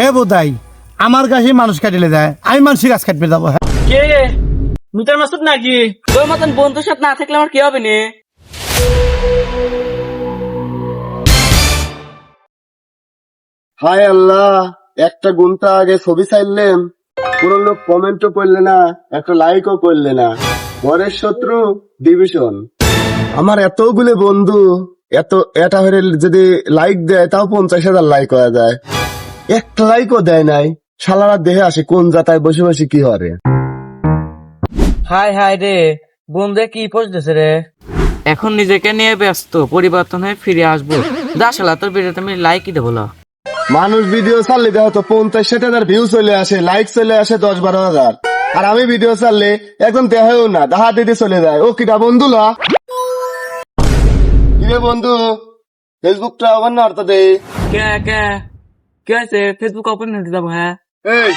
এ বোধাই আমার গাছে মানুষ কাটিলে যায়, আমি মানুষের গাছ কাটবে যাবো। কে মিটার মাসুদ নাকি? তোর মতন বন্ধুর সাথে না থাকলে আমার কি হবে নি? হায় আল্লাহ, একটা ঘন্টা আগে ছবি চাইলেন, কোন লোক কমেন্টও করলে না, একটা লাইকও করলে না। ঘরের শত্রু ডিভিশন। আমার এতগুলো বন্ধু, এটা হয়ে যদি লাইক দেয় তাও 50,000 লাইক হয়ে যায়, একটা লাইকও দেয় নাই। শালারা দেহে আসে কোন জাতায় বসে বসে কি হরে। হাই হাই রে, বন্ধু কি পোস্ট দিছে রে? এখন নিজেকে নিয়ে ব্যস্ত, পরিবর্তন হয়ে ফিরে আসবো। যা শালা তোর ভিডিওতে আমি লাইকই দেবো না। মানুষ ভিডিও ছাড়লে দেখো তো 50-60,000 ভিউ চলে আসে, লাইক চলে আসে 10-12,000। আর আমি ভিডিও ছাড়লে একদম দেহেও না, দাহা দিতে চলে যায়। ও কিটা বন্ধু লা কিরে বন্ধু, ফেসবুকটা ওপেন না অর্থ দে। কে কে কে আছে? ফেসবুক ওপেন হতে যাবো? হ্যাঁ এই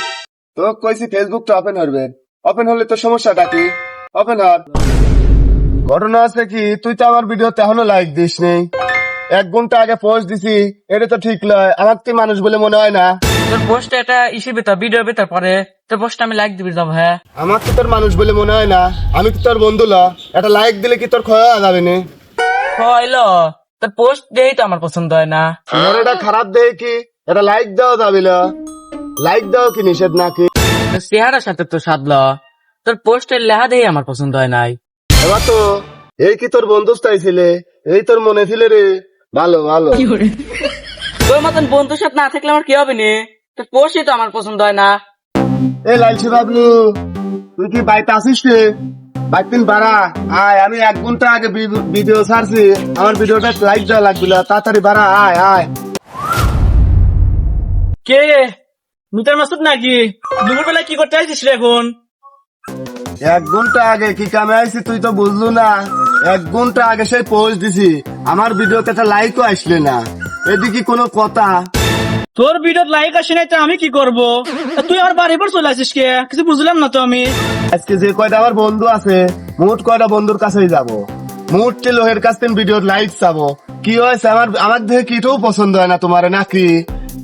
তো কইছি ফেসবুকটা ওপেন হবে, ওপেন হলে তো সমস্যাটা কি? ওপেন হর। ঘটনা আছে কি, তুই তো আমার ভিডিওতে এখনো লাইক দিস নেই। 1 ঘন্টা আগে পোস্ট দিছি, এটা তো ঠিক নয়। আমার তুই মানুষ বলে মনে হয় না। তোর পোস্ট এটা ইসে বেতার ভিডিও বেতার পরে তোর পোস্ট আমি লাইক দিবি যাবো। হ্যাঁ আমার তো তোর মানুষ বলে মনে হয় না। আমি তো তোর বন্ধু ল, একটা লাইক দিলে কি তোর ক্ষয় হয়ে যাবে না? হইলো তোর পোস্ট দেই তো আমার পছন্দ হয় না। এটা খারাপ দেয় কি? এটা লাইক দেওয়া যাবে না? লাইক দেওয়া কি নিষেধ নাকি? তোর চেহারার সাথে তো সাধল, তোর পোস্টের লেহা দেই আমার পছন্দ হয় নাই। এবার তো এই কি তোর বন্ধুস্থাই ছিলে, এই তোর মনে ছিলে রে। ভালো ভালো। তোর মতন বন্ধুর সাথে না থাকলে আমার কি হবে নি? তোর পোস্টই তো আমার পছন্দ হয় না। এ লালচি বাবলু, তুই কি বাইতে আসিস রে? বাইতিন বাড়া আয়, আমি 1 ঘন্টা আগে ভিডিও ছাড়ছি, আমার ভিডিওটা লাইক দেওয়া লাগবে না, তাড়াতাড়ি বাড়া আয় আয়। কে মিটার মাসুদ নাকি? দুপুর বেলা কি করতে আসছিস রে এখন? 1 ঘন্টা আগে কি কামে আইছি তুই তো বুঝলু না? 1 ঘন্টা আগে সেই পোস্ট দিছি, আমার ভিডিওতে একটা লাইকও আসলে না। এদিকে কোনো কথা? তোর ভিডিও লাইক আসে নাই তো আমি কি করব? তুই আমার বাড়ির পর চলে আসিস কে? কিছু বুঝলাম না তো আমি। আজকে যে কয়টা আমার বন্ধু আছে, মোট কয়টা বন্ধুর কাছেই যাবো, মোট লোহের কাছ থেকে ভিডিওর লাইক চাবো। কি হয়েছে? আমার দেখে কিটাও পছন্দ হয় না তোমার নাকি?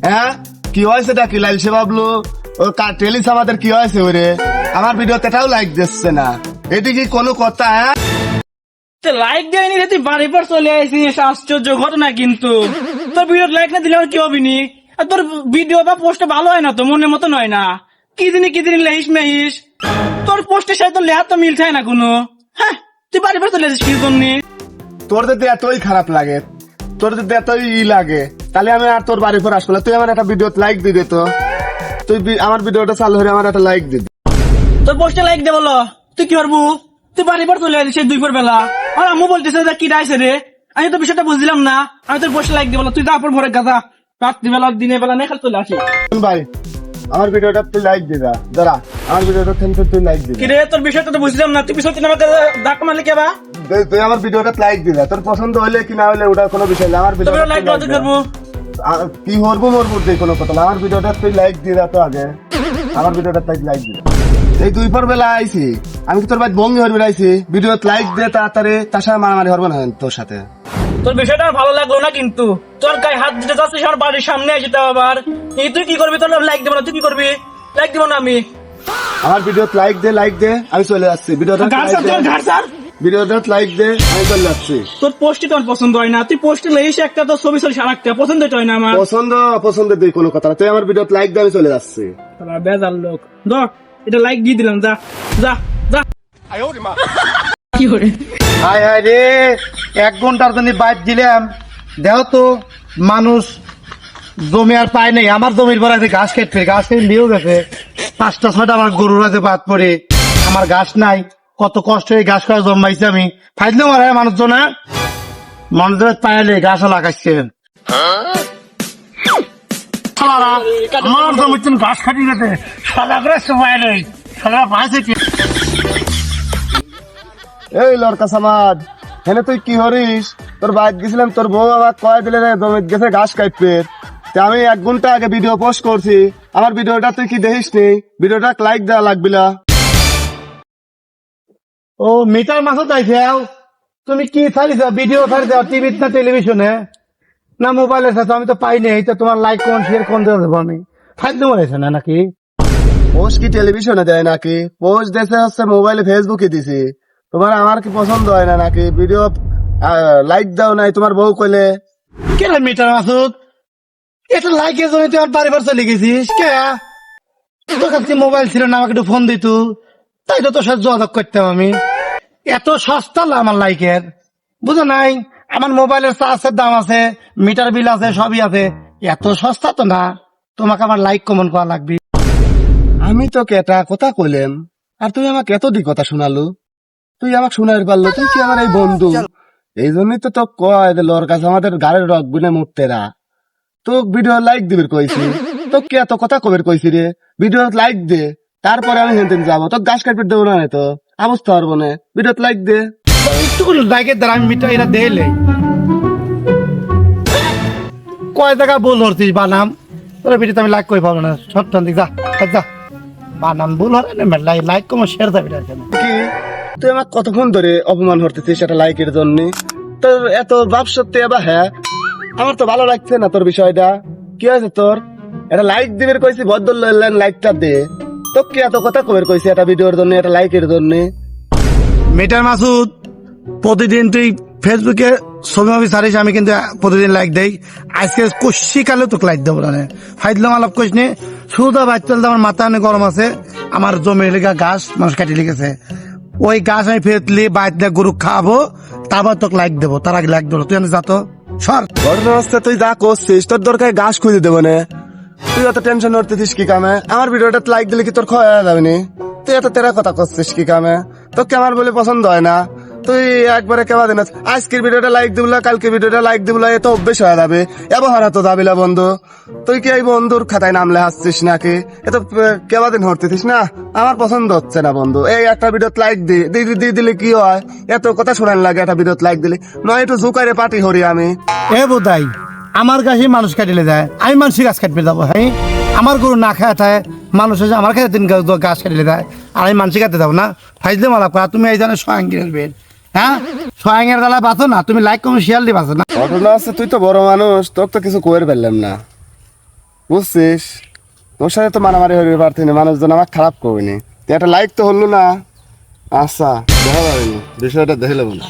হ্যাঁ কি হয়েছে নাকি লাইলসে বাবলু? ও টেলিস আমাদের কি হয়েছে ওরে? আমার ভিডিওতে এটাও লাইক দিচ্ছে না, এদিকে কোনো কথা? হ্যাঁ লাইক দেয়নি রে, তুই বাড়ির পর চলে আসিস, আশ্চর্য ঘটনা। কিন্তু তোর ভিডিও লাইক না দিলে আমার কি হবে নি? আর তোর ভিডিও বা পোস্ট ভালো হয় না তো, মনের মতন হয় না। কি দিনই লেহিস মেহিস, তোর পোস্টের সাথে তোর লেহা তো মিল থাকে না কোনো। হ্যাঁ তুই বাড়ির পর চলে আসিস কি জন্য? তোর যদি এতই খারাপ লাগে, তোর যদি এতই লাগে, তাহলে আমি আর তোর বাড়ির পর আসবো না। তুই আমার একটা ভিডিও লাইক দিয়ে দে তো, তুই আমার ভিডিওটা চালু হলে আমার একটা লাইক দিয়ে দে। তোর পোস্টে লাইক দে বলো, তুই কি করবো? তুই বাড়ির পর চলে আসিস দুপুর বেলা, আর আম্মু বলতেছে যে কি ডাইছে রে। আমি তো বিষয়টা বুঝলাম না। আমি তোর পোস্টে লাইক দেবো, তুই তারপর ভরে গাছা রাত্রিবেলা দিনের বেলা নেখাল চলে আসিস। ভাই আমার ভিডিওটা তুই লাইক দে, দাঁড়া আমার ভিডিওটা তুই লাইক দে। কি রে, তোর বিষয়টা তো বুঝলাম না। তুই বিষয়টা আমাকে ডাক মারলে কে বা? তুই আমার ভিডিওটা লাইক দিবে, তোর পছন্দ হলে কি না হলে ওটা কোনো বিষয় না। আমার তোর ভিডিওটা লাইক বাজে করবো। কি হরবো মরবো দিয়ে কোনো কথা না। আমার ভিডিওটা তুই লাইক দিয়ে তো আগে, আমার ভিডিওটা তুই লাইক দিবে। এই 2 পর বেলা আইছি, আমি কি তোর ভাই বঙ্গি হরবে আইছি? ভিডিও লাইক দে তাড়াতাড়ি, তার সাথে মারামারি হরবো না তোর সাথে। তোর বিষয়টা আমার ভালো লাগলো না, কিন্তু তোর গায়ে হাত দিতে যাচ্ছিস আমার বাড়ির সামনে এসে তাও আবার। এই তুই কি করবি? তোর লাইক দেবো না, তুই কি করবি? লাইক দেবো না আমি। আমার ভিডিও লাইক দে, আমি চলে যাচ্ছি। ভিডিওটা ভিডিওটা লাইক দে, আমি চলে যাচ্ছি। তোর পোস্টই তোর পছন্দ হয় না, তুই পোস্টে লেগেছিস একটা, তোর ছবি ছবি সারাএকটা পছন্দ হয় না আমার। পছন্দ দিয়ে কোনো কথা না। তুই আমার ভিডিও লাইক দে, আমি চলে যাচ্ছি। বেজার লোক, ধর এটা লাইক দিয়ে দিলাম, যা যা যা। কি করে হায় হায় রে, 1 ঘন্টার জন্য বাইট দিলাম, দেহ তো মানুষ জমি আর পায় নাই। আমার জমির পর আছে ঘাস কেটে নিয়েও গেছে। 5টা-6টা আমার গরুর আছে বাদ পরে, আমার ঘাস নাই। কত কষ্ট হয়ে ঘাস খাওয়া জন্মাইছি আমি। ফাইলেও মারা মানুষজন, মানুষজন পাইলে ঘাস লাগাচ্ছে। আমার জমির ঘাস খাটি গেছে, সাদা করে সময় নেই, সাদা পাইছে কি? এই লড়কা সমাজ, হেনে তুই কি হরিস? তোর বাইক গেছিলাম, তোর বউ আবার কয় দিলে রে জমিত গেছে ঘাস কাটবে। আমি 1 ঘন্টা আগে ভিডিও পোস্ট করছি, আমার ভিডিওটা তুই কি দেখিস নি? ভিডিওটা লাইক দেওয়া লাগবে না। ও মিটার মাসও চাইছে, তুমি কি ছাড়িছ? ভিডিও ছাড়ি দাও টিভি না টেলিভিশনে না মোবাইলের সাথে? আমি তো পাইনি, এইটা তোমার লাইক কোন শেয়ার কোন দেওয়া যাবো আমি। খাদ্য বানাইছে না নাকি? পোস্ট কি টেলিভিশনে দেয় নাকি? পোস্ট দেশে হচ্ছে মোবাইলে ফেসবুকে দিছি। তোমার আমার কি পছন্দ হয় না নাকি? ভিডিও লাইক দাও নাই তোমার বউ কইলে। কেন মিটার মাসুদ এটা লাইকের জন্য তুই আমার বাড়িবার চলে গেছিস কে? তোর কাছে মোবাইল ছিল না, আমাকে একটু ফোন দিত, তাই তো তোর সাথে যোগাযোগ করতাম আমি। এত সস্তা না আমার লাইকের, বুঝো নাই? আমার মোবাইলের চার্জের দাম আছে, মিটার বিল আছে, সবই আছে। এত সস্তা তো না, তোমাকে আমার লাইক কমন করা লাগবে। আমি তোকে এটা কথা কইলাম আর তুই আমাকে এত দি কথা শোনালু। তুই আমাকে শোনার পারলো, তুই কি আমার এই বন্ধু? এই জন্যই তো তোকে কয় যে লোর কাছে আমাদের গাড়ির রক বিনে মুটতেরা। তোক ভিডিও লাইক দিবির কইছি, তোকে কি এত কথা কবির কইছি রে? ভিডিও লাইক দে, তারপরে আমি হেনতেন যাবো। তোকে গাছ কাটপিট দেবো না তো, অবস্থা পারবো না। ভিডিও লাইক দে। একটু করে লাইকের দ্বারা আমি মিটার এটা দেলে কয় টাকা ভুল হচ্ছিস বানাম, তোর ভিডিওতে আমি লাইক করে পাবো না। সত্য যা যা, বানাম ভুল হবে না, লাইক কমো শেয়ার যাবে না। কি তুই আমার কতক্ষণ ধরে অপমান করতেছিস একটা লাইকের জন্য? তোর এত ভাব সত্যি আবার? হ্যাঁ, আমার তো ভালো লাগছে না তোর বিষয়টা। কি হয়েছে তোর? এটা লাইক দিবের কইছি, বদল লাইকটা দে। তোকে কি এত কথা কবের কইছি একটা ভিডিওর জন্য, একটা লাইকের জন্য? মিটার মাসুদ, প্রতিদিন তুই ফেসবুকে ছবি ছবি ছাড়িস, আমি কিন্তু প্রতিদিন লাইক দেই। আজকে কষিকালে তোকে লাইক দেবো না, ফাইদলাম আলাপ করিস নে। শুধু বাচ্চাল আমার মাথা অনেক গরম আছে, আমার জমির লেগা গাছ মানুষ কাটি লেগেছে, ওই গাছ আমি ফেরতলি বাইরে গরু খাবো, তারপর তোকে লাইক দেবো। তার আগে লাইক দেবো তুই আমি যাতো সর। ঘটনা হচ্ছে তুই যা করছিস তোর দরকার গাছ খুঁজে দেবো না। তুই এত টেনশন করতেছিস কি কামে? আমার ভিডিওটা লাইক দিলে কি তোর ক্ষয় হয়ে যাবে নি? তুই এত তেরা কথা করছিস কি কামে? তোকে আমার বলে পছন্দ হয় না? তুই একবারে কেবা দিন আজকের ভিডিওটা লাইক দিবলা, কালকে ভিডিওটা লাইক দিবলা, এত অভ্যেস হয়ে যাবে। ব্যবহার তো যাবিলা বন্ধু। তুই কি এই বন্ধুর খাতায় নাম লেখাচ্ছিস নাকি? এত কেবা দিন হরতেছিস না, আমার পছন্দ হচ্ছে না বন্ধু। এই একটা ভিডিও লাইক দিয়ে দিলে কি হয়? এত কথা শোনান লাগে একটা ভিডিও লাইক দিলে? নয় একটু ঝুঁকারে পার্টি হরি আমি। এ বোধাই আমার গাছে মানুষ কাটিলে যায়, আমি মানুষের গাছ কাটবে যাবো? হ্যাঁ, আমার গরু না খায় থাকে, মানুষ এসে আমার কাছে গাছ কাটিলে যায়, আর আমি মানুষের কাটতে যাবো না? ফাইজলে মালা করা তুমি এই জানো সয়াঙ্গিরের বেড। হ্যাঁ, সয়াঙ্গের দ্বারা বাঁচো না, তুমি লাইক কমে শেয়ার দিয়ে বাঁচো না। ঘটনা আছে তুই তো বড় মানুষ, তোকে তো কিছু করে ফেললাম না, বুঝছিস? তোর সাথে তো মারামারি হইবে পারতি না, মানুষজন আমার খারাপ করবিনি। তুই একটা লাইক তো হলো না। আচ্ছা দেখা যাবে বিষয়টা দেখে নেবো না।